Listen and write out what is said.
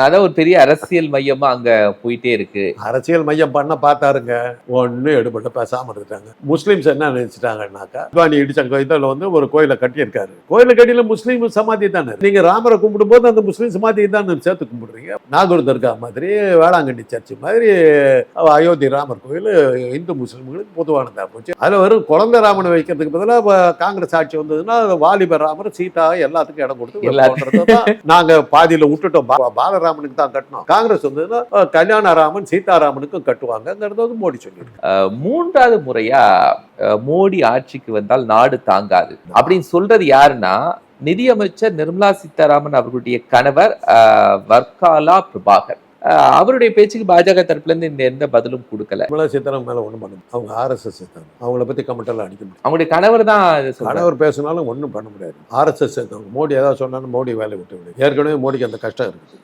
அதான் ஒரு பெரிய அரசியல் மையமா அங்க போயிட்டே இருக்கு. அரசியல் மையம் பண்ண பார்த்தாருங்க, ஒன்றும் எடுபட்டு பேசாமல் இருந்துட்டாங்க. முஸ்லீம்ஸ் என்ன நினைச்சிட்டாங்கன்னாக்கா, அத்வானி இடிச்ச இதில் வந்து ஒரு கோயிலை கட்டியிருக்காரு. கோயிலை கட்டியில முஸ்லீம் சமாதி தானே. நீங்க ராமரை கும்பிடும்போது அந்த முஸ்லீம் சமாதியை தான் சேர்த்து கும்பிடுறீங்க. நாகூர் தர்கா மாதிரி, வேளாங்கண்ணி சர்ச்சு மாதிரி, அயோத்தி ராமர் கோயில் இந்து முஸ்லீம்களுக்கு பொதுவானதா போச்சு. அதுல வெறும் குழந்தை ராமனை வைக்கிறதுக்கு பதிலாக காங்கிரஸ் ஆட்சி வந்ததுன்னா வாலிபர் ராமர், சீதா எல்லாத்துக்கும் இடம் கொடுத்து நாங்க பாதியில விட்டுட்டோம். பாலராமனுக்கு தான் கட்டணும். காங்கிரஸ் வந்ததுன்னா கல்யாண ராமன் சீதாராமனுக்கும் கட்டுவாங்கிறது வந்து மோடி சொல்லியிருக்கு. மூன்றாவது முறையா மோடி ஆட்சிக்கு வந்தால் நாடு தாங்காது அப்படின்னு சொல்றது யாருன்னா, நிதியமைச்சர் நிர்மலா சீதாராமன் அவர்களுடைய கணவர் வர்காலா பிரபாகர். அவருடைய பேச்சுக்கு பாஜக தரப்புல இருந்து எந்த பதிலும் கொடுக்கல. நிர்மலா சீதாராமன் மேல ஒண்ணும் பண்ண முடியும். அவங்க RSS சேர்த்தாங்க. அவங்கள பத்தி கமெண்ட் எல்லாம் அடிக்க முடியும். அவங்களுடைய கணவர் தான் கணவர் பேசினாலும் ஒன்றும் பண்ண முடியாது. RSS சேர்த்தாங்க. மோடி ஏதாவது சொன்னாலும் மோடி வேலை விட்டு விடு. ஏற்கனவே மோடிக்கு அந்த கஷ்டம் இருக்குது.